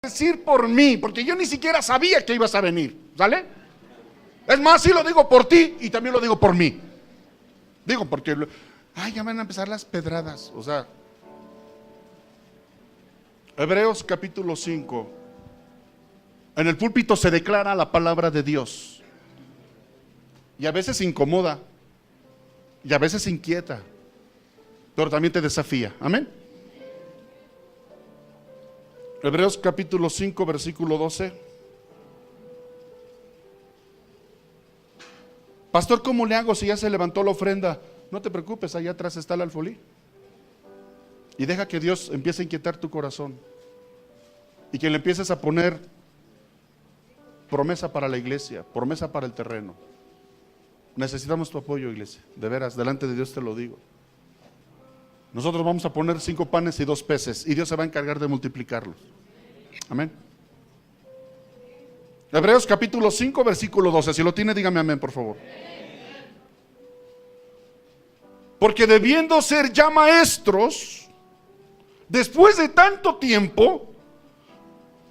decir por mí, porque yo ni siquiera sabía que ibas a venir, ¿sale? Es más, sí lo digo por ti y también lo digo por mí. Digo porque, ya van a empezar las pedradas, o sea. Hebreos capítulo 5. En el púlpito se declara la palabra de Dios. Y a veces incomoda. Y a veces inquieta. Pero también te desafía. Amén. Hebreos capítulo 5, versículo 12. Pastor, ¿cómo le hago si ya se levantó la ofrenda? No te preocupes, allá atrás está el alfolí. Y deja que Dios empiece a inquietar tu corazón. Y que le empieces a poner promesa para la iglesia, promesa para el terreno. Necesitamos tu apoyo, iglesia. De veras, delante de Dios te lo digo. Nosotros vamos a poner 5 panes y 2 peces. Y Dios se va a encargar de multiplicarlos. Amén. Hebreos capítulo 5, versículo 12. Si lo tiene, dígame amén, por favor. Porque debiendo ser ya maestros, después de tanto tiempo,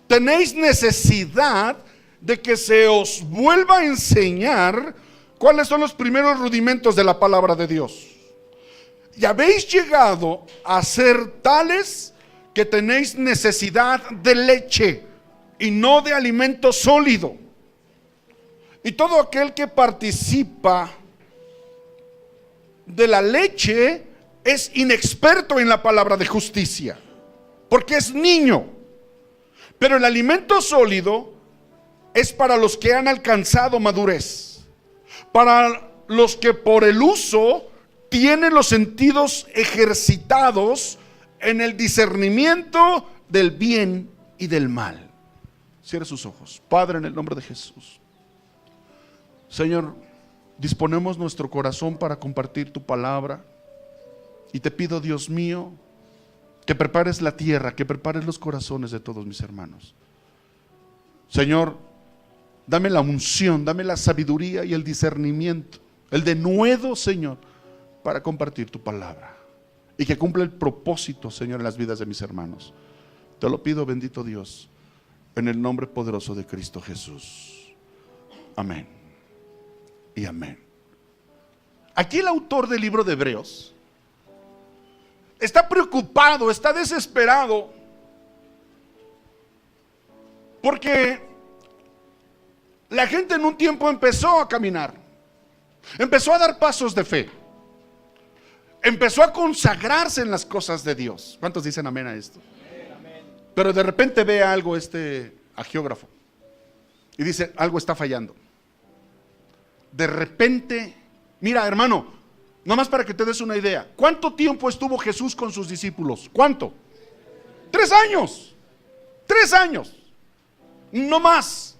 tenéis necesidad de que se os vuelva a enseñar cuáles son los primeros rudimentos de la palabra de Dios. Y habéis llegado a ser tales que tenéis necesidad de leche y no de alimento sólido. Y todo aquel que participa de la leche es inexperto en la palabra de justicia, porque es niño. Pero el alimento sólido es para los que han alcanzado madurez, para los que por el uso tienen los sentidos ejercitados en el discernimiento del bien y del mal. Cierre sus ojos. Padre, en el nombre de Jesús, Señor, disponemos nuestro corazón para compartir tu palabra. Y te pido, Dios mío, que prepares la tierra, que prepares los corazones de todos mis hermanos. Señor, dame la unción, dame la sabiduría y el discernimiento, el denuedo, Señor, para compartir tu palabra. Y que cumpla el propósito, Señor, en las vidas de mis hermanos. Te lo pido, bendito Dios, en el nombre poderoso de Cristo Jesús. Amén y amén. Aquí el autor del libro de Hebreos está preocupado, está desesperado, porque la gente en un tiempo empezó a caminar, empezó a dar pasos de fe, empezó a consagrarse en las cosas de Dios. ¿Cuántos dicen amén a esto? Pero de repente ve algo agiógrafo y dice, algo está fallando. De repente, mira, hermano, nomás para que te des una idea, ¿cuánto tiempo estuvo Jesús con sus discípulos? ¿Cuánto? 3 años. 3 años. No más.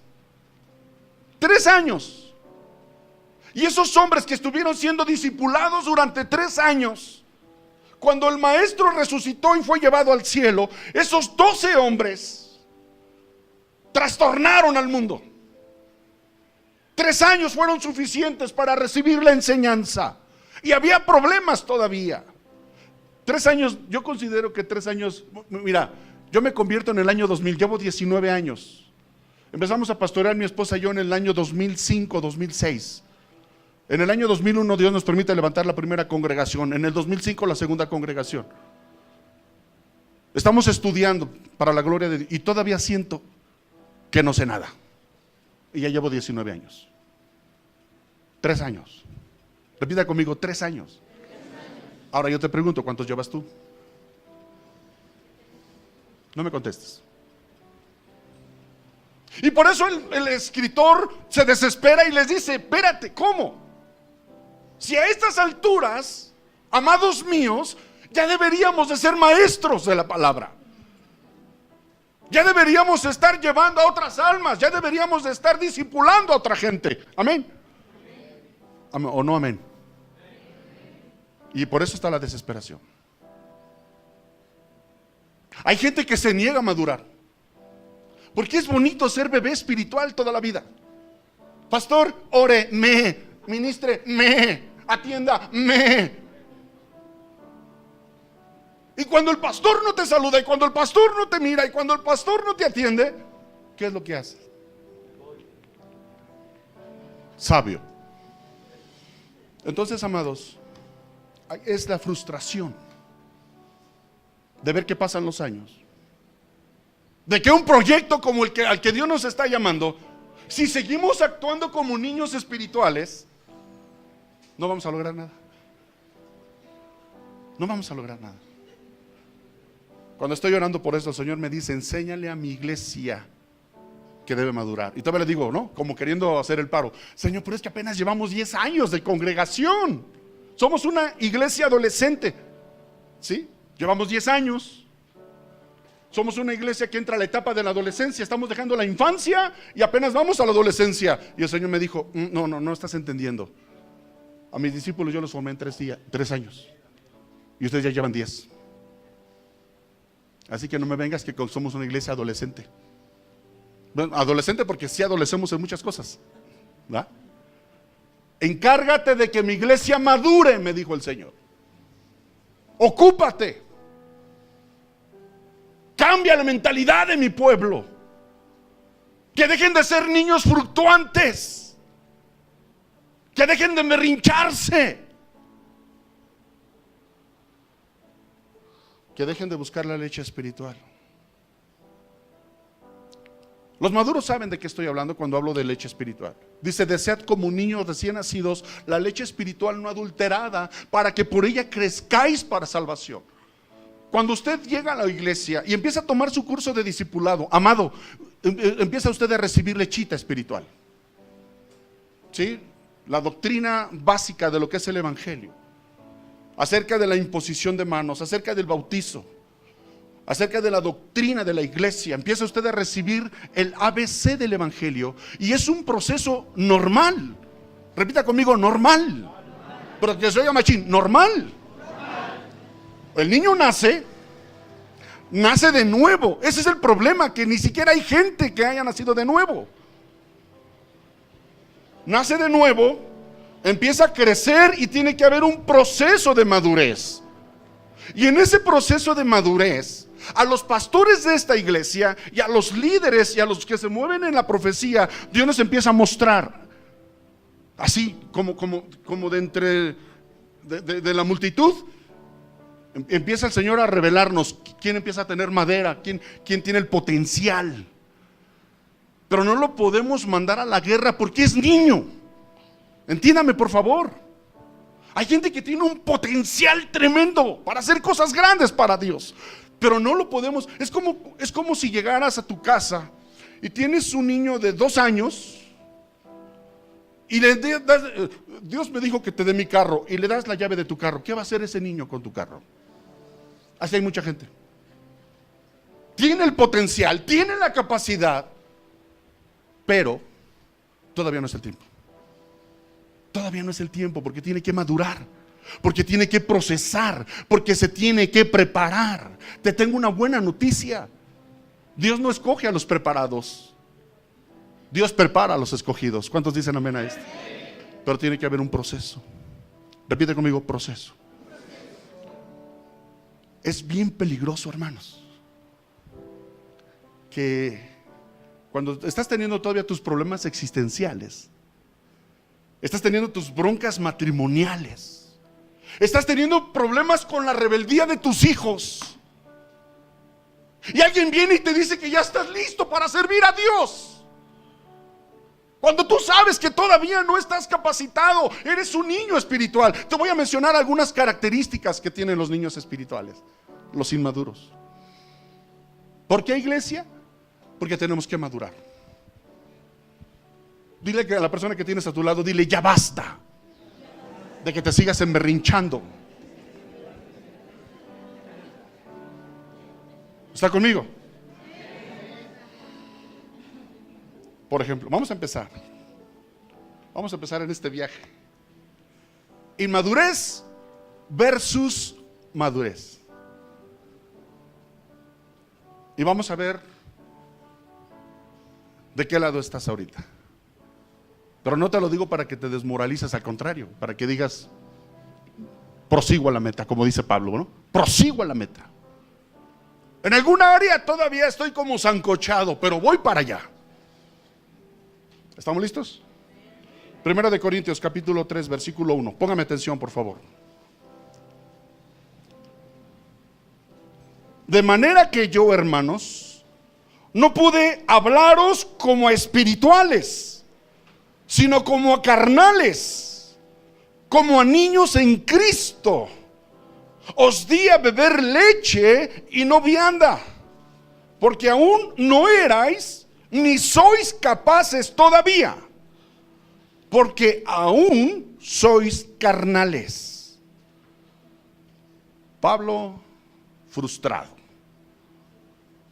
3 años. Y esos hombres que estuvieron siendo discipulados durante 3 años, cuando el maestro resucitó y fue llevado al cielo, esos 12 hombres trastornaron al mundo. 3 años fueron suficientes para recibir la enseñanza. Y había problemas todavía. 3 años, yo considero que 3 años, mira, yo me convierto en el año 2000, llevo 19 años. Empezamos a pastorear mi esposa y yo en el año 2005, 2006. En el año 2001 Dios nos permite levantar la primera congregación. En el 2005 la segunda congregación. Estamos estudiando para la gloria de Dios y todavía siento que no sé nada. Y ya llevo 19 años. 3 años. Repita conmigo, 3 años. Ahora yo te pregunto, ¿cuántos llevas tú? No me contestes. Y por eso el escritor se desespera y les dice, espérate, ¿cómo? Si a estas alturas, amados míos, ya deberíamos de ser maestros de la palabra. Ya deberíamos estar llevando a otras almas, ya deberíamos de estar discipulando a otra gente. Amén. Amén o no amén. Y por eso está la desesperación. Hay gente que se niega a madurar, porque es bonito ser bebé espiritual toda la vida. Pastor, ore, ministre, atienda, Y cuando el pastor no te saluda, y cuando el pastor no te mira, y cuando el pastor no te atiende, ¿qué es lo que haces? Sabio. Entonces, amados, es la frustración de ver que pasan los años, de que un proyecto como el que al que Dios nos está llamando, si seguimos actuando como niños espirituales, no vamos a lograr nada. No vamos a lograr nada. Cuando estoy orando por eso, el Señor me dice: enséñale a mi iglesia que debe madurar. Y todavía le digo, ¿no? Como queriendo hacer el paro: Señor, pero es que apenas llevamos 10 años de congregación. Somos una iglesia adolescente. ¿Sí? Llevamos 10 años. Somos una iglesia que entra a la etapa de la adolescencia. Estamos dejando la infancia y apenas vamos a la adolescencia. Y el Señor me dijo: no estás entendiendo. A mis discípulos yo los formé en 3 años. Y ustedes ya llevan 10. Así que no me vengas que somos una iglesia adolescente. Bueno, adolescente porque sí adolecemos en muchas cosas, ¿verdad? Encárgate de que mi iglesia madure, me dijo el Señor. Ocúpate. Cambia la mentalidad de mi pueblo. Que dejen de ser niños fluctuantes. Que dejen de berrincharse. Que dejen de buscar la leche espiritual. Los maduros saben de qué estoy hablando cuando hablo de leche espiritual. Dice: desead como niños recién nacidos la leche espiritual no adulterada, para que por ella crezcáis para salvación. Cuando usted llega a la iglesia y empieza a tomar su curso de discipulado, amado, empieza usted a recibir lechita espiritual. ¿Sí? La doctrina básica de lo que es el evangelio, acerca de la imposición de manos, acerca del bautizo, acerca de la doctrina de la iglesia. Empieza usted a recibir el ABC del evangelio, y es un proceso normal. Repita conmigo: normal. Pero que se oiga machín, normal. El niño nace de nuevo. Ese es el problema, que ni siquiera hay gente que haya nacido de nuevo. Nace de nuevo, empieza a crecer y tiene que haber un proceso de madurez. Y en ese proceso de madurez, a los pastores de esta iglesia y a los líderes y a los que se mueven en la profecía, Dios nos empieza a mostrar, así como de entre de la multitud, empieza el Señor a revelarnos quién empieza a tener madera, quién tiene el potencial. Pero no lo podemos mandar a la guerra porque es niño. Entiéndame, por favor. Hay gente que tiene un potencial tremendo para hacer cosas grandes para Dios, pero no lo podemos. Es como si llegaras a tu casa y tienes un niño de 2 años y Dios me dijo que te dé mi carro, y le das la llave de tu carro. ¿Qué va a hacer ese niño con tu carro? Así hay mucha gente. Tiene el potencial, tiene la capacidad, pero todavía no es el tiempo. Todavía no es el tiempo, porque tiene que madurar, porque tiene que procesar, porque se tiene que preparar. Te tengo una buena noticia: Dios no escoge a los preparados, Dios prepara a los escogidos. ¿Cuántos dicen amén a esto? Pero tiene que haber un proceso. Repite conmigo: proceso. Es bien peligroso, hermanos, que cuando estás teniendo todavía tus problemas existenciales, estás teniendo tus broncas matrimoniales, estás teniendo problemas con la rebeldía de tus hijos, y alguien viene y te dice que ya estás listo para servir a Dios, cuando tú sabes que todavía no estás capacitado. Eres un niño espiritual. Te voy a mencionar algunas características que tienen los niños espirituales, los inmaduros. ¿Por qué, iglesia? Porque tenemos que madurar. Dile que a la persona que tienes a tu lado, dile: ya basta de que te sigas emberrinchando. ¿Está conmigo? Por ejemplo, vamos a empezar en este viaje. Inmadurez versus madurez. Y vamos a ver de qué lado estás ahorita. Pero no te lo digo para que te desmoralices, al contrario, para que digas: prosigo a la meta, como dice Pablo, ¿no? Prosigo a la meta. En alguna área todavía estoy como sancochado, pero voy para allá. ¿Estamos listos? Primera de Corintios, capítulo 3, versículo 1. Póngame atención, por favor. De manera que yo, hermanos, no pude hablaros como a espirituales, sino como a carnales, como a niños en Cristo. Os di a beber leche y no vianda, porque aún no erais ni sois capaces todavía, porque aún sois carnales. Pablo frustrado,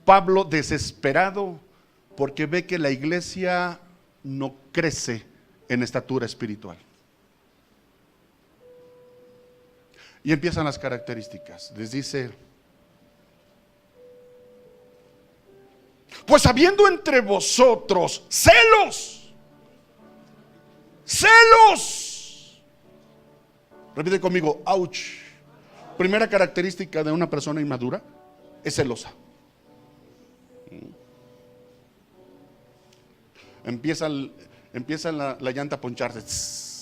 Pablo desesperado, porque ve que la iglesia no crece en estatura espiritual. Y empiezan las características. Les dice: pues habiendo entre vosotros celos. Repite conmigo, ouch. Primera característica de una persona inmadura es celosa. Empieza la llanta a poncharse.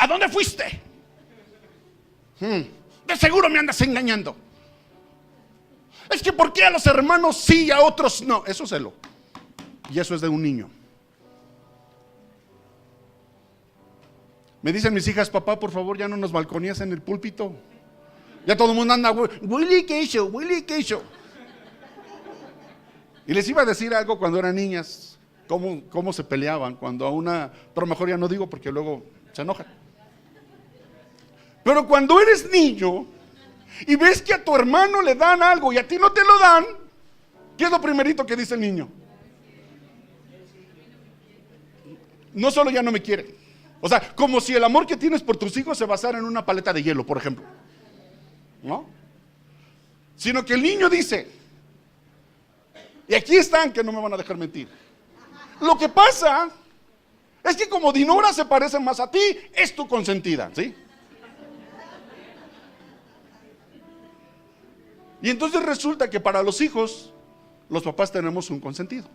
¿A dónde fuiste? De seguro me andas engañando. Es que ¿por qué a los hermanos sí y a otros no? Eso es celo. Y eso es de un niño. Me dicen mis hijas: papá, por favor, ya no nos balconías en el púlpito. Ya todo el mundo anda, Willy, ¿qué hizo? Willy, ¿qué hizo? Y les iba a decir algo cuando eran niñas, cómo se peleaban cuando a una, pero mejor ya no digo porque luego se enojan. Pero cuando eres niño y ves que a tu hermano le dan algo y a ti no te lo dan, ¿qué es lo primerito que dice el niño? No solo ya no me quiere. O sea, como si el amor que tienes por tus hijos se basara en una paleta de hielo, por ejemplo, ¿no? Sino que el niño dice, y aquí están que no me van a dejar mentir, lo que pasa es que como Dinora se parece más a ti, es tu consentida, ¿sí? Y entonces resulta que para los hijos, los papás tenemos un consentido.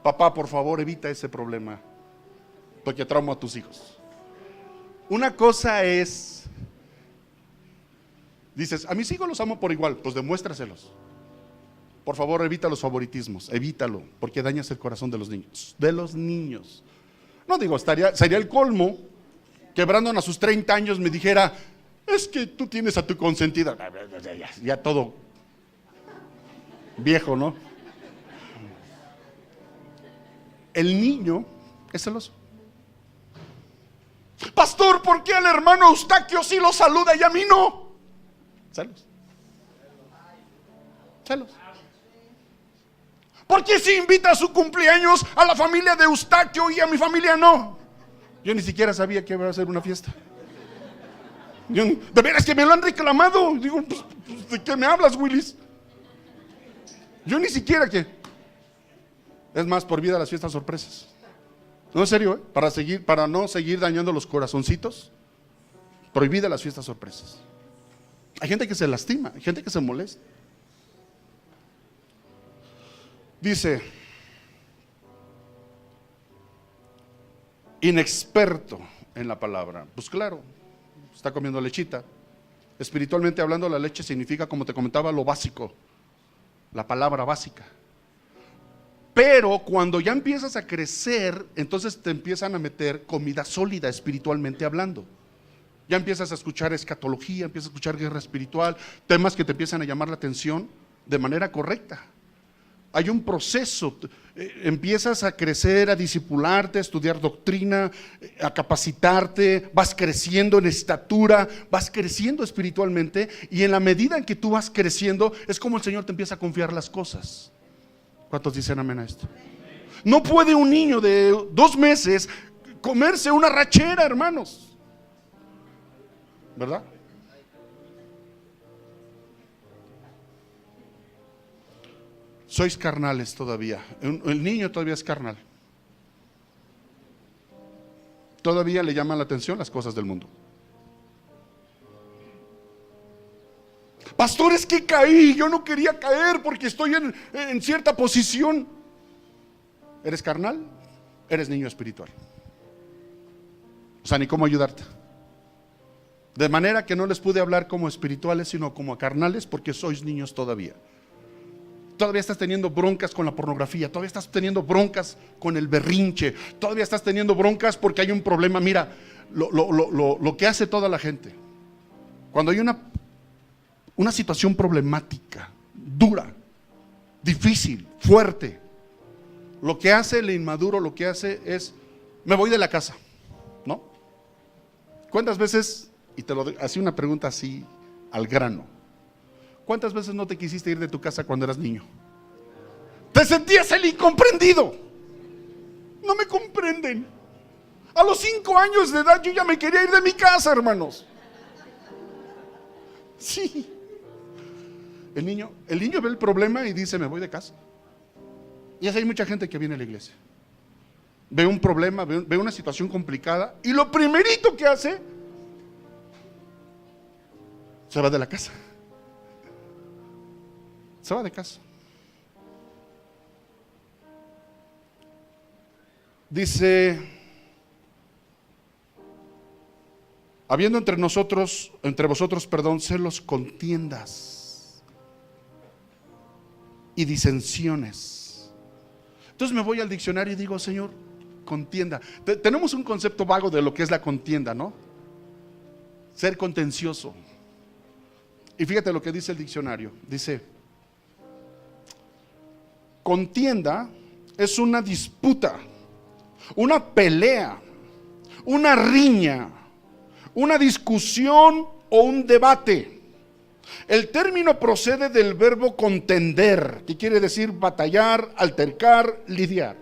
Papá, por favor, evita ese problema, porque trauma a tus hijos. Una cosa es, dices, a mis hijos los amo por igual, pues demuéstraselos. Por favor, evita los favoritismos, evítalo, porque dañas el corazón de los niños. De los niños. No digo, sería el colmo que Brandon a sus 30 años me dijera: es que tú tienes a tu consentida. Ya todo viejo, ¿no? El niño es celoso. Pastor, ¿por qué al hermano Eustaquio sí lo saluda y a mí no? Celos. ¿Por qué si invita a su cumpleaños a la familia de Eustaquio y a mi familia no? Yo ni siquiera sabía que iba a ser una fiesta. De veras que me lo han reclamado. Digo, pues, ¿de qué me hablas, Willis? Yo ni siquiera que. Es más, por vida las fiestas sorpresas. No, en serio, para no seguir dañando los corazoncitos, prohibida las fiestas sorpresas. Hay gente que se lastima, hay gente que se molesta. Dice, inexperto en la palabra. Pues claro, está comiendo lechita. Espiritualmente hablando, la leche significa, como te comentaba, lo básico, la palabra básica. Pero cuando ya empiezas a crecer, entonces te empiezan a meter comida sólida espiritualmente hablando. Ya empiezas a escuchar escatología, empiezas a escuchar guerra espiritual, temas que te empiezan a llamar la atención de manera correcta. Hay un proceso, empiezas a crecer, a discipularte, a estudiar doctrina, a capacitarte, vas creciendo en estatura, vas creciendo espiritualmente, y en la medida en que tú vas creciendo, es como el Señor te empieza a confiar las cosas. ¿Cuántos dicen amén a esto? No puede un niño de 2 meses comerse una rachera, hermanos, ¿verdad? Sois carnales todavía. El niño todavía es carnal. todavía le llaman la atención las cosas del mundo. Pastor, es que caí, yo no quería caer porque estoy en cierta posición. ¿Eres carnal? Eres niño espiritual. O sea, ni cómo ayudarte. De manera que no les pude hablar como espirituales, sino como carnales, porque sois niños todavía. Todavía estás teniendo broncas con la pornografía, todavía estás teniendo broncas con el berrinche, todavía estás teniendo broncas porque hay un problema. Mira, lo que hace toda la gente, cuando hay una situación problemática, dura, difícil, fuerte, lo que hace el inmaduro, lo que hace es, me voy de la casa, ¿no? ¿Cuántas veces, y te lo hacía una pregunta así al grano, cuántas veces no te quisiste ir de tu casa cuando eras niño? Te sentías el incomprendido. No me comprenden. A los 5 años de edad yo ya me quería ir de mi casa, hermanos. Sí. El niño ve el problema y dice, me voy de casa. Y así hay mucha gente que viene a la iglesia. Ve un problema, ve una situación complicada y lo primerito que hace, se va de la casa. Se va de casa. Dice, habiendo entre vosotros, celos, contiendas y disensiones. Entonces me voy al diccionario y digo, Señor, contienda. Tenemos un concepto vago de lo que es la contienda, ¿no? Ser contencioso. Y fíjate lo que dice el diccionario. Dice, contienda es una disputa, una pelea, una riña, una discusión o un debate. El término procede del verbo contender, que quiere decir batallar, altercar, lidiar.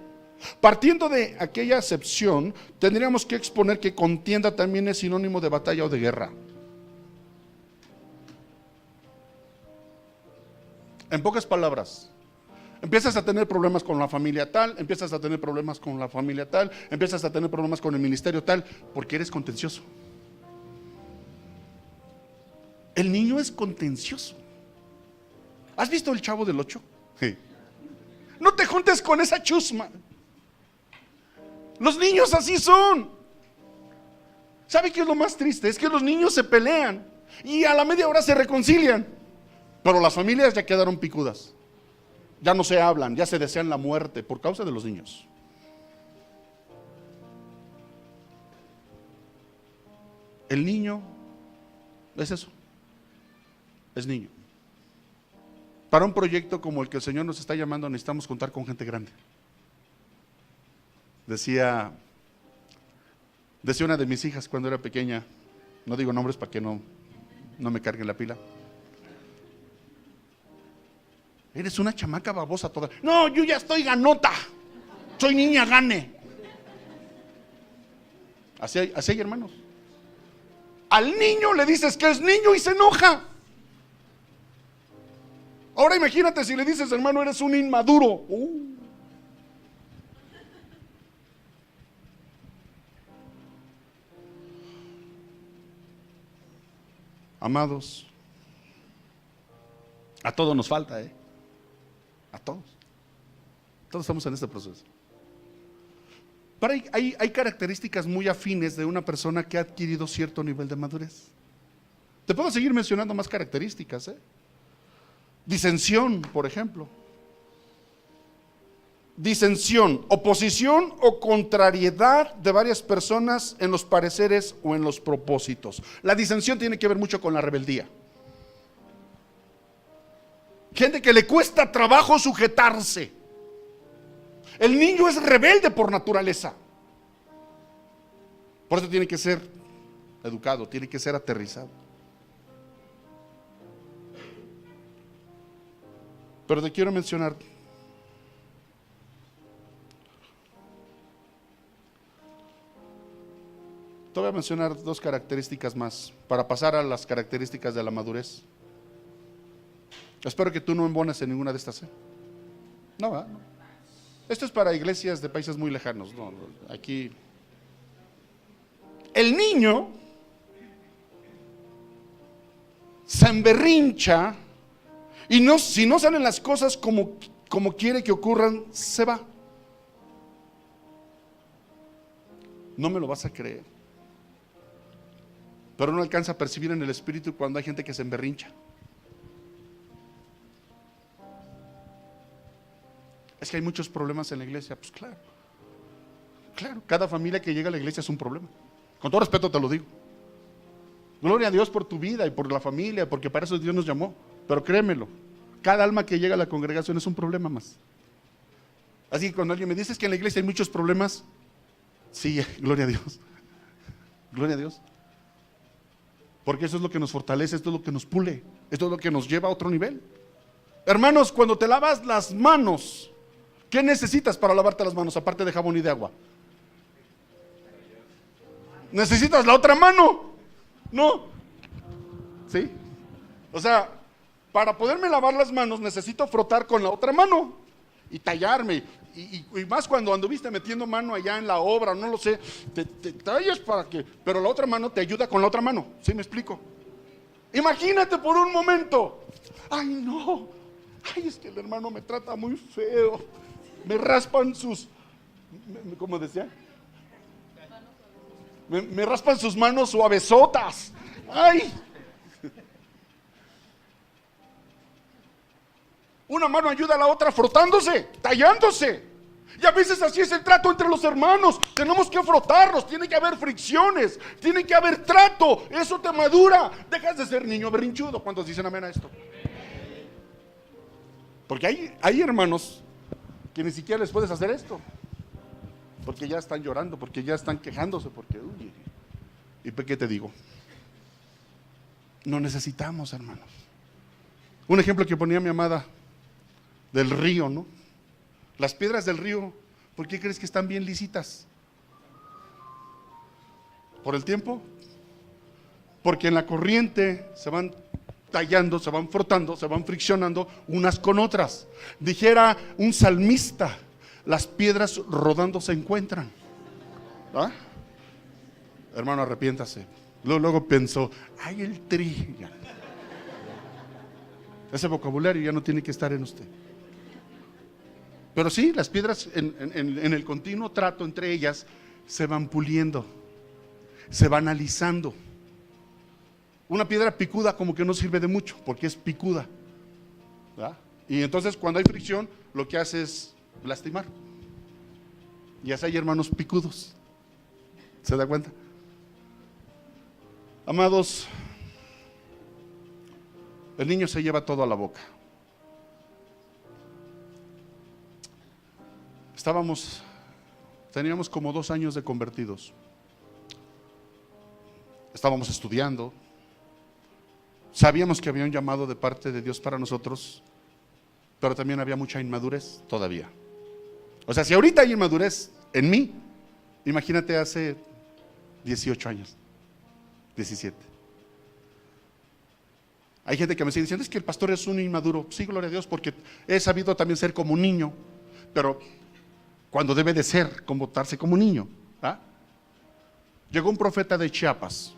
Partiendo de aquella acepción, tendríamos que exponer que contienda también es sinónimo de batalla o de guerra. En pocas palabras, empiezas a tener problemas con la familia tal, empiezas a tener problemas con la familia tal, empiezas a tener problemas con el ministerio tal, porque eres contencioso. El niño es contencioso. ¿Has visto el Chavo del 8? Sí. No te juntes con esa chusma. Los niños así son. ¿Sabe qué es lo más triste? Es que los niños se pelean y a la media hora se reconcilian, pero las familias ya quedaron picudas. Ya no se hablan, ya se desean la muerte por causa de los niños. El niño es eso, es niño. Para un proyecto como el que el Señor nos está llamando, necesitamos contar con gente grande. Decía una de mis hijas cuando era pequeña, no digo nombres para que no me carguen la pila. Eres una chamaca babosa toda. No, yo ya estoy ganota. Soy niña gane. Así hay hermanos. Al niño le dices que es niño y se enoja. Ahora imagínate si le dices, hermano, eres un inmaduro. Amados, a todos nos falta, a todos. Todos estamos en este proceso. Pero hay características muy afines de una persona que ha adquirido cierto nivel de madurez. Te puedo seguir mencionando más características, Disensión, por ejemplo. Disensión, oposición o contrariedad de varias personas en los pareceres o en los propósitos. La disensión tiene que ver mucho con la rebeldía. Gente que le cuesta trabajo sujetarse. El niño es rebelde por naturaleza. Por eso tiene que ser educado, tiene que ser aterrizado. Pero te quiero mencionar te voy a mencionar 2 características más para pasar a las características de la madurez. Espero que tú no embones en ninguna de estas. No, ¿verdad? No. Esto es para iglesias de países muy lejanos. No, aquí el niño se emberrincha y no, si no salen las cosas como quiere que ocurran, se va. No me lo vas a creer, pero uno alcanza a percibir en el espíritu cuando hay gente que se emberrincha. Es que hay muchos problemas en la iglesia. Pues claro, cada familia que llega a la iglesia es un problema. Con todo respeto te lo digo. Gloria a Dios por tu vida y por la familia, porque para eso Dios nos llamó. Pero créemelo, cada alma que llega a la congregación es un problema más. Así que cuando alguien me dice que en la iglesia hay muchos problemas, sí, gloria a Dios. Gloria a Dios. Porque eso es lo que nos fortalece, esto es lo que nos pule, esto es lo que nos lleva a otro nivel. Hermanos, cuando te lavas las manos, ¿qué necesitas para lavarte las manos aparte de jabón y de agua? ¿Necesitas la otra mano? No. ¿Sí? O sea, para poderme lavar las manos necesito frotar con la otra mano y tallarme. Y más cuando anduviste metiendo mano allá en la obra, no lo sé, te tallas para que, pero la otra mano te ayuda con la otra mano. ¿Sí me explico? Imagínate por un momento. Ay, no. Ay, es que el hermano me trata muy feo. Me raspan sus, ¿cómo decía? Me raspan sus manos suavesotas. ¡Ay! Una mano ayuda a la otra frotándose, tallándose. Y a veces así es el trato entre los hermanos. Tenemos que frotarnos, tiene que haber fricciones, tiene que haber trato. Eso te madura. Dejas de ser niño berrinchudo. ¿Cuántos dicen amén a esto? Porque hay hermanos que ni siquiera les puedes hacer esto. Porque ya están llorando, porque ya están quejándose, porque uy, ¿y qué te digo? No necesitamos, hermanos. Un ejemplo que ponía mi amada del río, ¿no? Las piedras del río, ¿por qué crees que están bien lisitas? ¿Por el tiempo? Porque en la corriente se van tallando, se van frotando, se van friccionando unas con otras. Dijera un salmista: las piedras rodando se encuentran. ¿Ah? Hermano, arrepiéntase. Luego pensó, ay, el tri. Ese vocabulario ya no tiene que estar en usted. Pero sí, las piedras en el continuo trato entre ellas se van puliendo, se van alisando. Una piedra picuda como que no sirve de mucho porque es picuda, ¿verdad? Y entonces cuando hay fricción lo que hace es lastimar. Y así hay hermanos picudos. ¿Se da cuenta? Amados, el niño se lleva todo a la boca. Teníamos como 2 años de convertidos. Estábamos estudiando. Sabíamos que había un llamado de parte de Dios para nosotros, pero también había mucha inmadurez todavía. O sea, si ahorita hay inmadurez en mí, imagínate hace 18 años, 17. Hay gente que me sigue diciendo, es que el pastor es un inmaduro. Sí, gloria a Dios, porque he sabido también ser como un niño, pero cuando debe de ser, comportarse como un niño. ¿Ah? Llegó un profeta de Chiapas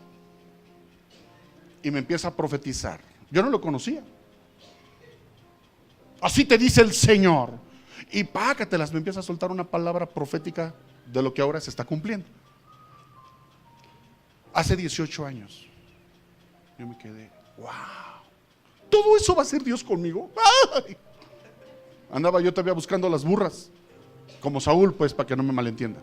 y me empieza a profetizar. Yo no lo conocía. Así te dice el Señor. Y págatelas, me empieza a soltar una palabra profética de lo que ahora se está cumpliendo. Hace 18 años. Yo me quedé, wow. ¿Todo eso va a ser Dios conmigo? ¡Ay! Andaba yo todavía buscando las burras, como Saúl, pues, para que no me malentienda.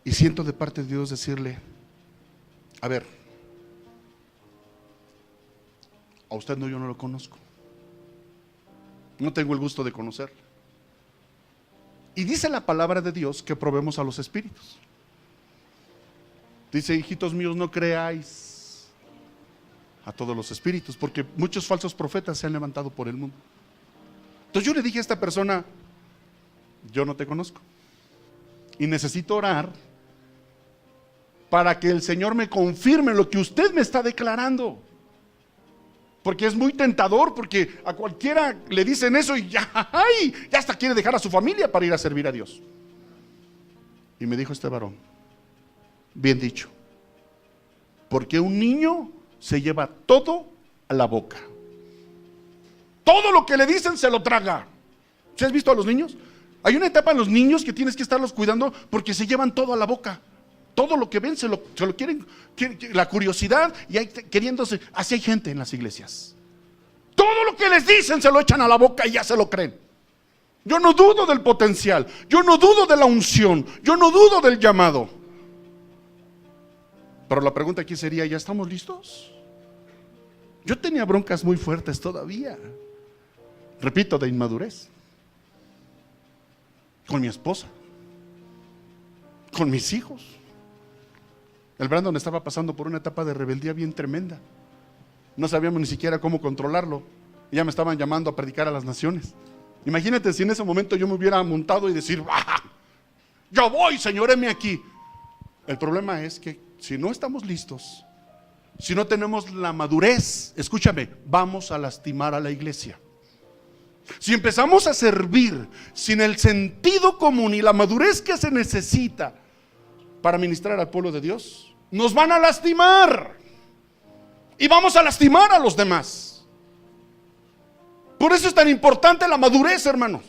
Y siento de parte de Dios decirle, a ver, a usted no, yo no lo conozco. No tengo el gusto de conocerle. Y dice la palabra de Dios que probemos a los espíritus. Dice, hijitos míos, no creáis a todos los espíritus, porque muchos falsos profetas se han levantado por el mundo. Entonces yo le dije a esta persona, yo no te conozco y necesito orar para que el Señor me confirme lo que usted me está declarando, porque es muy tentador, porque a cualquiera le dicen eso y ya, ¡ay!, ya hasta quiere dejar a su familia para ir a servir a Dios. Entonces yo le dije a esta persona, yo no te conozco y necesito orar para que el Señor me confirme lo que usted me está declarando, porque es muy tentador, porque a cualquiera le dicen eso y ya, ¡ay!, ya hasta quiere dejar a su familia para ir a servir a Dios. Y me dijo este varón, bien dicho, porque un niño se lleva todo a la boca. Todo lo que le dicen se lo traga. ¿Sí has visto a los niños? Hay una etapa en los niños que tienes que estarlos cuidando porque se llevan todo a la boca. Todo lo que ven se lo quieren, la curiosidad, y hay queriéndose. Así hay gente en las iglesias. Todo lo que les dicen se lo echan a la boca y ya se lo creen. Yo no dudo del potencial, yo no dudo de la unción, yo no dudo del llamado. Pero la pregunta aquí sería, ¿ya estamos listos? Yo tenía broncas muy fuertes todavía. Repito, de inmadurez. Con mi esposa, con mis hijos. El Brandon estaba pasando por una etapa de rebeldía bien tremenda. No sabíamos ni siquiera cómo controlarlo. Y ya me estaban llamando a predicar a las naciones. Imagínate si en ese momento yo me hubiera montado y decir, ¡ah! Yo voy, Señor, heme aquí. El problema es que si no estamos listos, si no tenemos la madurez, escúchame, vamos a lastimar a la iglesia. Si empezamos a servir sin el sentido común y la madurez que se necesita para ministrar al pueblo de Dios, nos van a lastimar y vamos a lastimar a los demás. Por eso es tan importante la madurez, hermanos.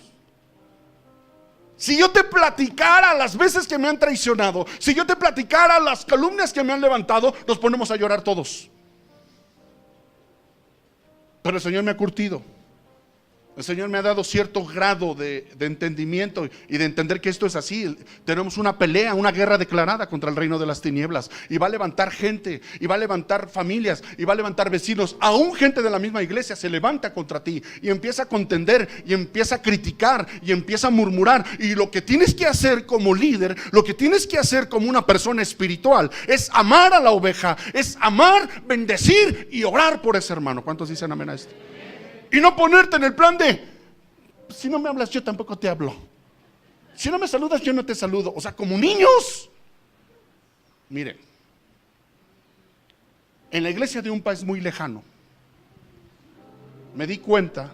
Si yo te platicara las veces que me han traicionado, si yo te platicara las calumnias que me han levantado, nos ponemos a llorar todos. Pero el Señor me ha curtido. El Señor me ha dado cierto grado de entendimiento y de entender que esto es así. Tenemos una pelea, una guerra declarada contra el reino de las tinieblas. Y va a levantar gente, y va a levantar familias, y va a levantar vecinos. Aún gente de la misma iglesia se levanta contra ti y empieza a contender, y empieza a criticar, y empieza a murmurar. Y lo que tienes que hacer como líder, lo que tienes que hacer como una persona espiritual, es amar a la oveja, es amar, bendecir y orar por ese hermano. ¿Cuántos dicen amén a esto? Y no ponerte en el plan de, si no me hablas yo tampoco te hablo, si no me saludas yo no te saludo. O sea, como niños. Miren, en la iglesia de un país muy lejano me di cuenta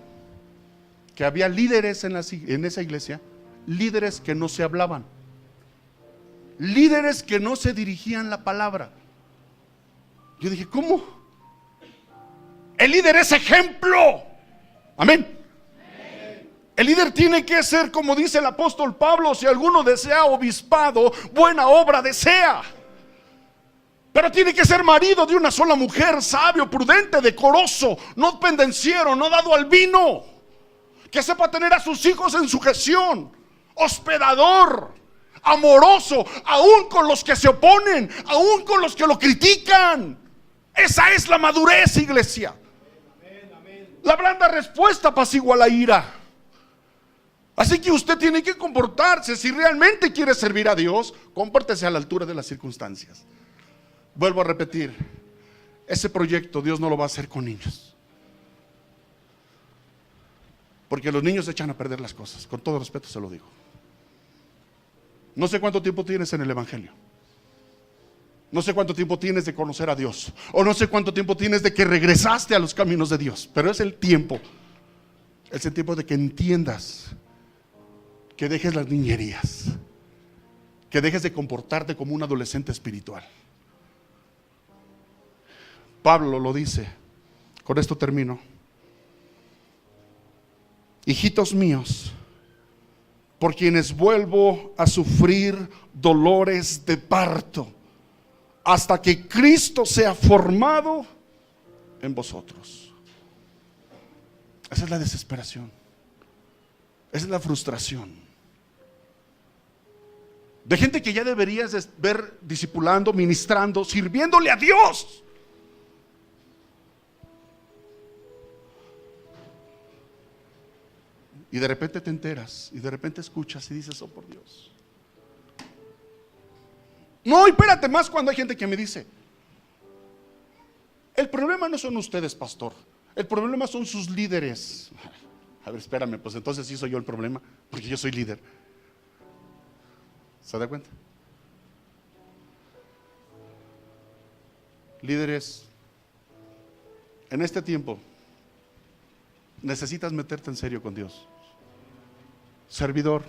que había líderes en esa iglesia, líderes que no se hablaban, líderes que no se dirigían la palabra. Yo dije, ¿cómo? El líder es ejemplo. Amén. El líder tiene que ser, como dice el apóstol Pablo, si alguno desea obispado, buena obra desea. Pero tiene que ser marido de una sola mujer, sabio, prudente, decoroso, no pendenciero, no dado al vino, que sepa tener a sus hijos en sujeción, hospedador, amoroso, aún con los que se oponen, aún con los que lo critican. Esa es la madurez, iglesia. La blanda respuesta apacigua la ira. Así que usted tiene que comportarse. Si realmente quiere servir a Dios, compórtese a la altura de las circunstancias. Vuelvo a repetir, ese proyecto Dios no lo va a hacer con niños, porque los niños echan a perder las cosas. Con todo respeto se lo digo. No sé cuánto tiempo tienes en el evangelio. No sé cuánto tiempo tienes de conocer a Dios, o no sé cuánto tiempo tienes de que regresaste a los caminos de Dios, pero es el tiempo de que entiendas, que dejes las niñerías, que dejes de comportarte como un adolescente espiritual. Pablo lo dice, con esto termino: hijitos míos, por quienes vuelvo a sufrir dolores de parto, hasta que Cristo sea formado en vosotros. Esa es la desesperación, esa es la frustración de gente que ya deberías ver discipulando, ministrando, sirviéndole a Dios. Y de repente te enteras, y de repente escuchas y dices, oh por Dios. No, espérate, más cuando hay gente que me dice, el problema no son ustedes, pastor, el problema son sus líderes. A ver, espérame, pues entonces sí soy yo el problema, porque yo soy líder. ¿Se da cuenta? Líderes, en este tiempo necesitas meterte en serio con Dios. Servidor,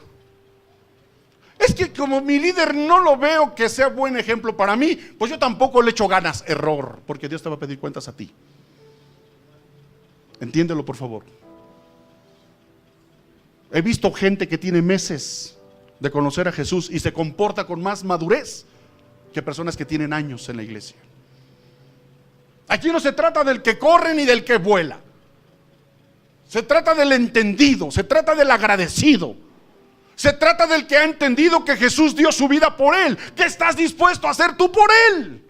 es que como mi líder no lo veo que sea buen ejemplo para mí, pues yo tampoco le echo ganas. Error, porque Dios te va a pedir cuentas a ti. Entiéndelo, por favor. He visto gente que tiene meses de conocer a Jesús y se comporta con más madurez que personas que tienen años en la iglesia. Aquí no se trata del que corre ni del que vuela. Se trata del entendido, se trata del agradecido. Se trata del que ha entendido que Jesús dio su vida por él. ¿Qué estás dispuesto a hacer tú por él?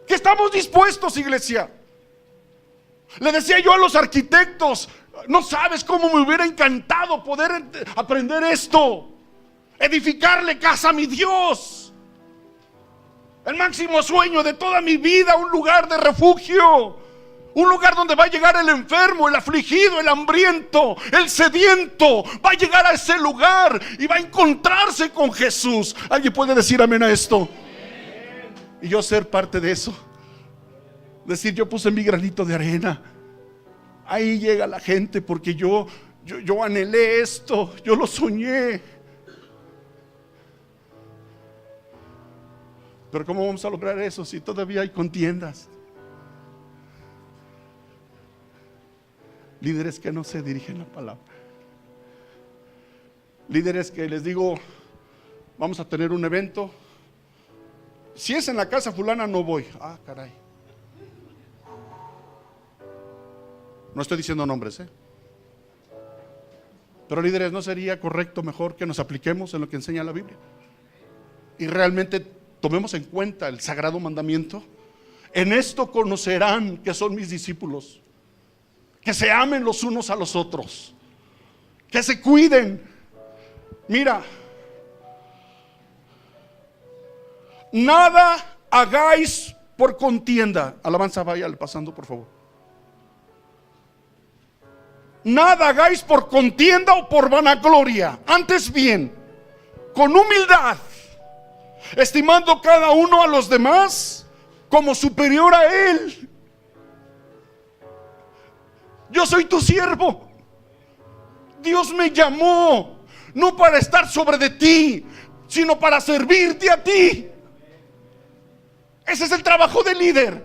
¿Qué estamos dispuestos, iglesia? Le decía yo a los arquitectos, no sabes cómo me hubiera encantado poder aprender esto. Edificarle casa a mi Dios. El máximo sueño de toda mi vida, un lugar de refugio. Un lugar donde va a llegar el enfermo, el afligido, el hambriento, el sediento. Va a llegar a ese lugar y va a encontrarse con Jesús. ¿Alguien puede decir amén a esto? Y yo ser parte de eso. Decir, yo puse mi granito de arena. Ahí llega la gente porque yo anhelé esto, yo lo soñé. Pero ¿cómo vamos a lograr eso si todavía hay contiendas? Líderes que no se dirigen la palabra. Líderes que les digo, vamos a tener un evento. Si es en la casa fulana no voy. Ah, caray. No estoy diciendo nombres, pero líderes, ¿no sería correcto, mejor que nos apliquemos en lo que enseña la Biblia? Y realmente tomemos en cuenta el sagrado mandamiento. En esto conocerán que son mis discípulos, que se amen los unos a los otros, que se cuiden. Mira, nada hagáis por contienda. Alabanza, vaya pasando, por favor. Nada hagáis por contienda o por vanagloria, antes bien, con humildad, estimando cada uno a los demás como superior a él. Yo soy tu siervo. Dios me llamó no para estar sobre de ti, sino para servirte a ti. Ese es el trabajo del líder.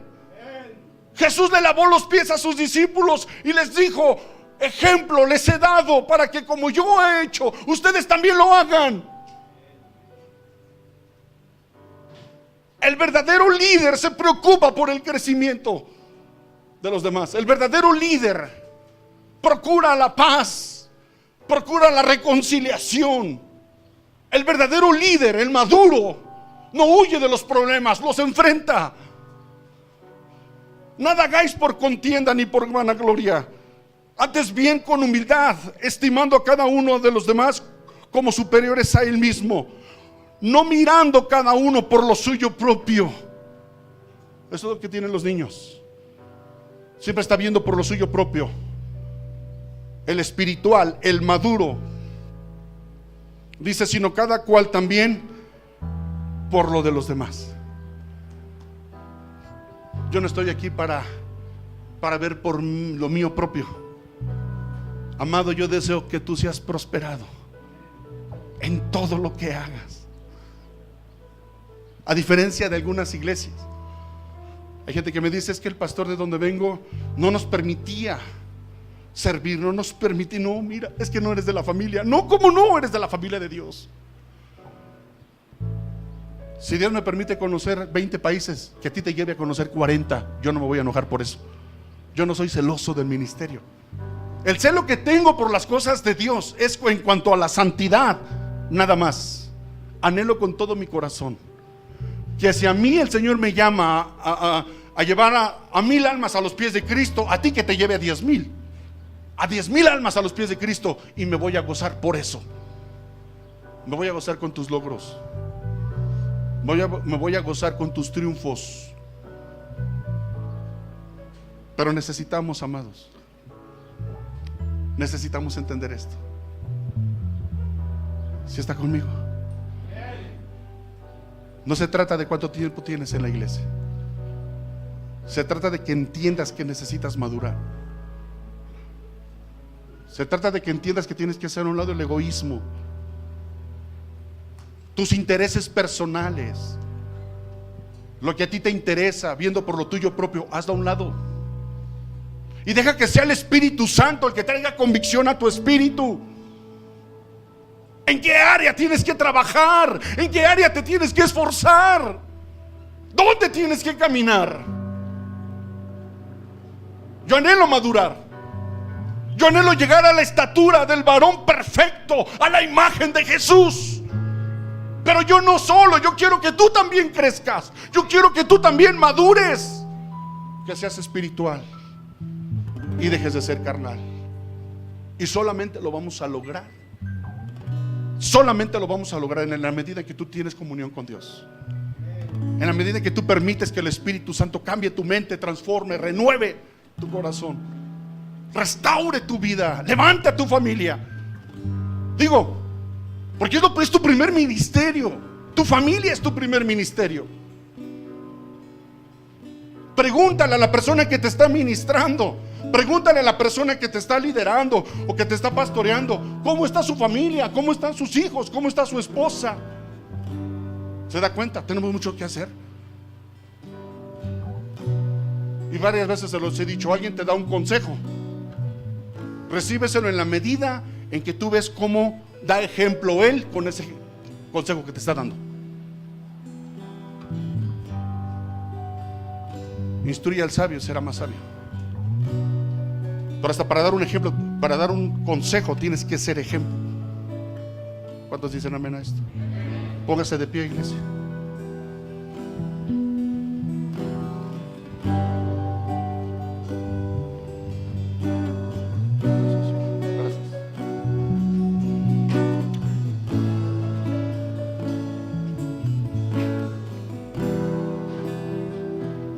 Jesús le lavó los pies a sus discípulos y les dijo: ejemplo les he dado para que como yo he hecho, ustedes también lo hagan. El verdadero líder se preocupa por el crecimiento de los demás. El verdadero líder procura la paz, procura la reconciliación. El verdadero líder, el maduro, no huye de los problemas, los enfrenta. Nada hagáis por contienda ni por vanagloria, antes bien con humildad, estimando a cada uno de los demás como superiores a él mismo, no mirando cada uno por lo suyo propio. Eso es lo que tienen los niños. Siempre está viendo por lo suyo propio. El espiritual, el maduro, dice, sino cada cual también por lo de los demás. Yo no estoy aquí para ver por lo mío propio. Amado, yo deseo que tú seas prosperado en todo lo que hagas. A diferencia de algunas iglesias, hay gente que me dice: es que el pastor de donde vengo no nos permitía servir, no nos permitía. No, mira, es que no eres de la familia. No, ¿cómo no eres de la familia de Dios? Si Dios me permite conocer 20 países, que a ti te lleve a conocer 40, yo no me voy a enojar por eso. Yo no soy celoso del ministerio. El celo que tengo por las cosas de Dios es en cuanto a la santidad, nada más. Anhelo con todo mi corazón que si a mí el Señor me llama a llevar a 1000 almas a los pies de Cristo, a ti que te lleve a 10,000, a 10,000 almas a los pies de Cristo, y me voy a gozar por eso. Me voy a gozar con tus logros, me voy a gozar con tus triunfos. Pero necesitamos, amados, necesitamos entender esto. ¿Sí está conmigo? No se trata de cuánto tiempo tienes en la iglesia. Se trata de que entiendas que necesitas madurar. Se trata de que entiendas que tienes que hacer a un lado el egoísmo. tus intereses personales, lo que a ti te interesa, viendo por lo tuyo propio, hazlo a un lado. Y deja que sea el Espíritu Santo el que traiga convicción a tu espíritu. ¿En qué área tienes que trabajar? ¿En qué área te tienes que esforzar? ¿Dónde tienes que caminar? Yo anhelo madurar. Yo anhelo llegar a la estatura del varón perfecto, a la imagen de Jesús. Pero yo no solo, yo quiero que tú también crezcas. Yo quiero que tú también madures. Que seas espiritual y dejes de ser carnal. Y solamente lo vamos a lograr. Solamente lo vamos a lograr en la medida en que tú tienes comunión con Dios. En la medida en que tú permites que el Espíritu Santo cambie tu mente, transforme, renueve tu corazón, restaure tu vida, levante a tu familia. Digo, porque es tu primer ministerio. Tu familia es tu primer ministerio. Pregúntale a la persona que te está ministrando, pregúntale a la persona que te está liderando o que te está pastoreando, ¿cómo está su familia? ¿Cómo están sus hijos? ¿Cómo está su esposa? ¿Se da cuenta? Tenemos mucho que hacer. Y varias veces se los he dicho, alguien te da un consejo, recíbeselo en la medida en que tú ves cómo da ejemplo él con ese consejo que te está dando. Instruye al sabio, será más sabio. Pero hasta para dar un ejemplo, para dar un consejo, tienes que ser ejemplo. ¿Cuántos dicen amén a esto? Póngase de pie, iglesia.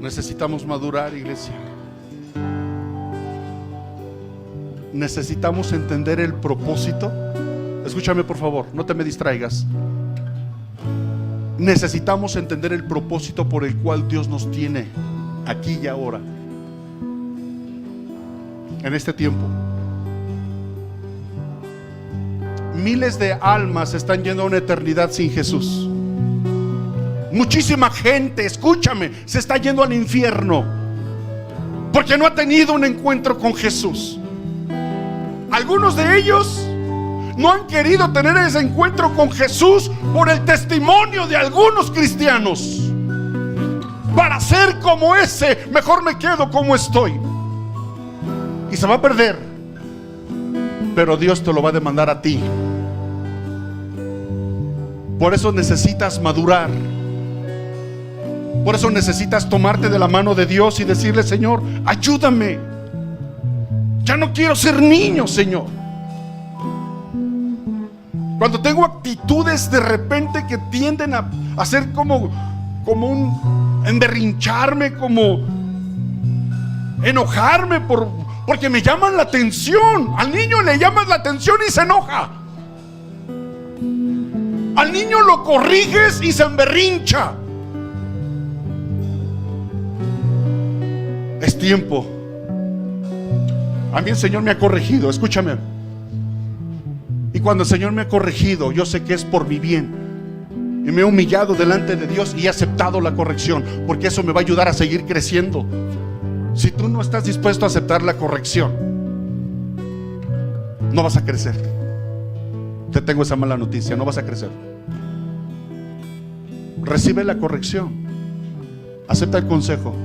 Necesitamos madurar, iglesia. Necesitamos entender el propósito. Escúchame por favor, no te me distraigas. Necesitamos entender el propósito por el cual Dios nos tiene aquí y ahora, en este tiempo. Miles de almas están yendo a una eternidad sin Jesús. Muchísima gente, escúchame, se está yendo al infierno porque no ha tenido un encuentro con Jesús. Algunos de ellos no han querido tener ese encuentro con Jesús por el testimonio de algunos cristianos. Para ser como ese, mejor me quedo como estoy. Y se va a perder. Pero Dios te lo va a demandar a ti. Por eso necesitas madurar. Por eso necesitas tomarte de la mano de Dios y decirle: Señor, ayúdame. Ya no quiero ser niño, Señor. Cuando tengo actitudes de repente que tienden a ser como un emberrincharme, como enojarme porque me llaman la atención. Al niño le llamas la atención y se enoja. Al niño lo corriges y se emberrincha. Es tiempo. A mí el Señor me ha corregido, escúchame. Y cuando el Señor me ha corregido, yo sé que es por mi bien. Y me he humillado delante de Dios y he aceptado la corrección, porque eso me va a ayudar a seguir creciendo. Si tú no estás dispuesto a aceptar la corrección, no vas a crecer. Te tengo esa mala noticia, no vas a crecer. Recibe la corrección, acepta el consejo,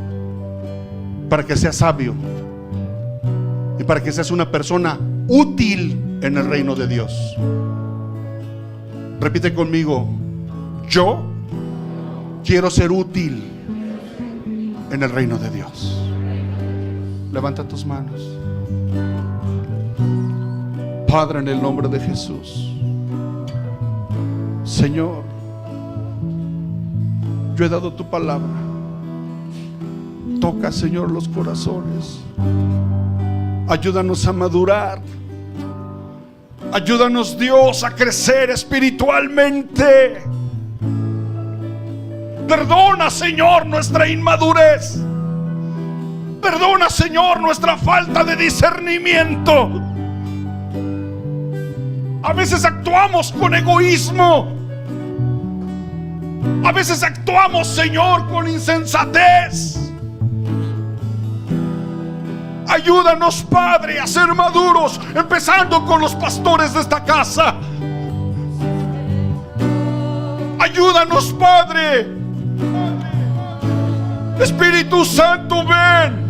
para que seas sabio y para que seas una persona útil en el reino de Dios. Repite conmigo: yo quiero ser útil en el reino de Dios. Levanta tus manos. Padre, en el nombre de Jesús, Señor, yo he dado tu palabra. Toca, Señor, los corazones. Ayúdanos a madurar. Ayúdanos, Dios, a crecer espiritualmente. Perdona, Señor, nuestra inmadurez. Perdona, Señor, nuestra falta de discernimiento. A veces actuamos con egoísmo. A veces actuamos, Señor, con insensatez. Ayúdanos, Padre, a ser maduros, empezando con los pastores de esta casa. Ayúdanos, Padre. Espíritu Santo, ven.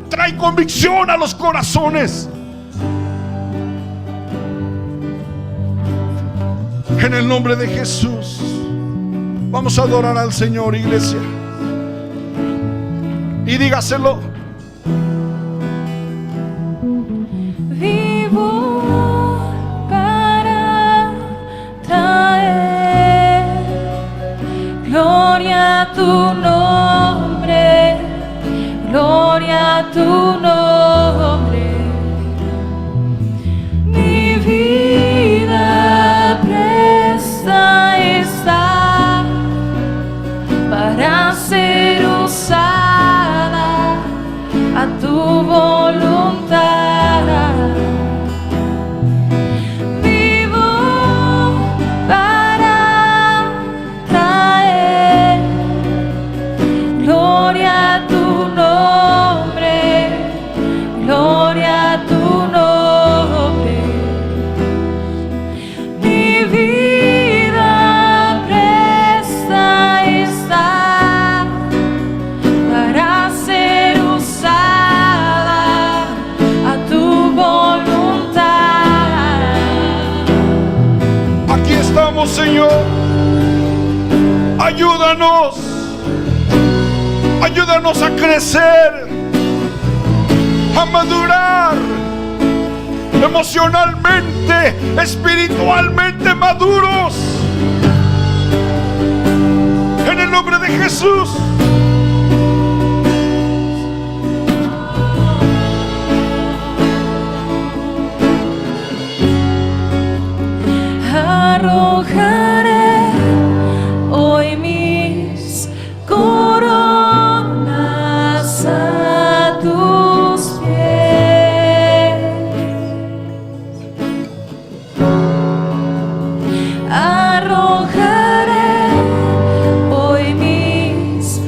Trae convicción a los corazones. En el nombre de Jesús. Vamos a adorar al Señor, iglesia. Y dígaselo. Vivo para traer gloria a tu nombre, gloria a tu nombre. Mi vida presta está para ser usada a tu voluntad. Vivo para traer gloria a tu nombre, gloria a tu nombre. Mi vida presta está para ser usada a tu voluntad. Aquí estamos, Señor. Ayúdanos. Ayúdanos a crecer, a madurar emocionalmente, espiritualmente maduros. En el nombre de Jesús. Arrojaré hoy mis coronas a tus pies. Arrojaré hoy mis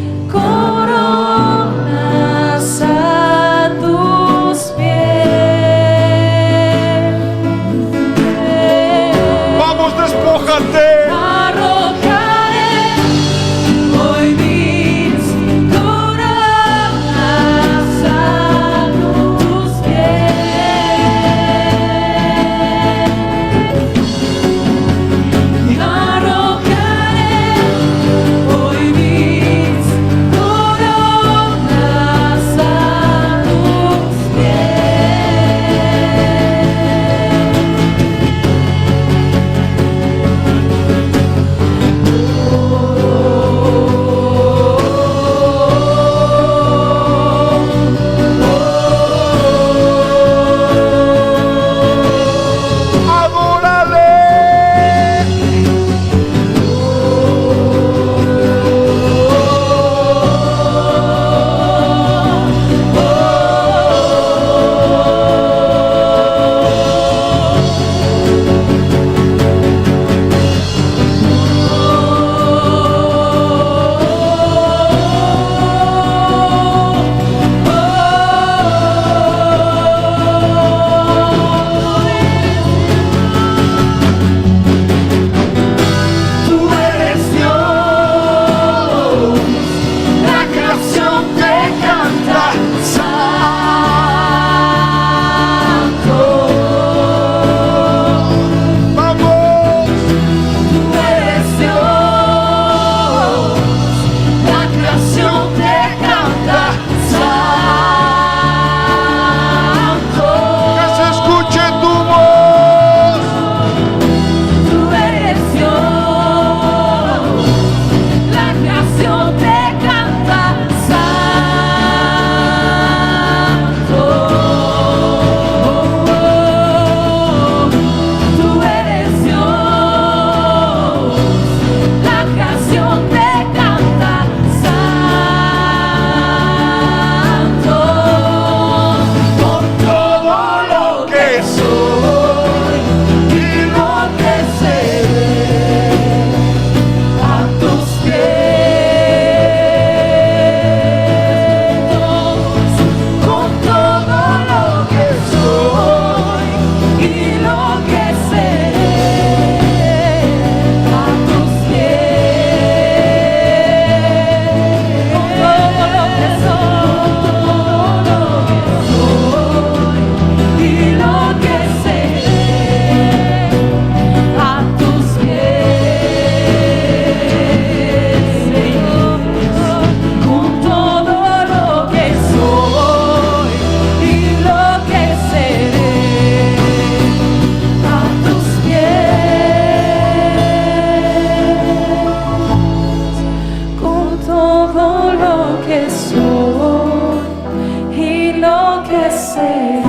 esté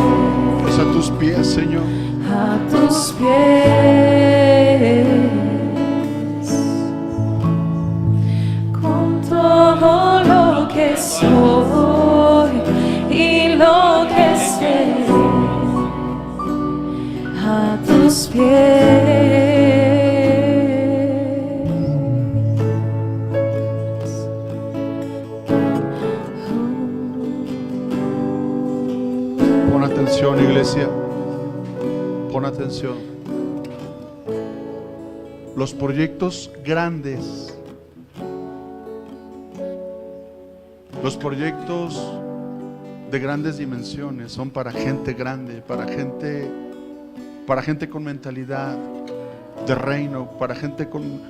Es a tus pies, Señor. a tus pies, con todo lo que soy y lo que sé, a tus pies. Pon atención, iglesia. Pon atención. Los proyectos grandes, los proyectos de grandes dimensiones son para gente grande, para gente con mentalidad de reino, para gente con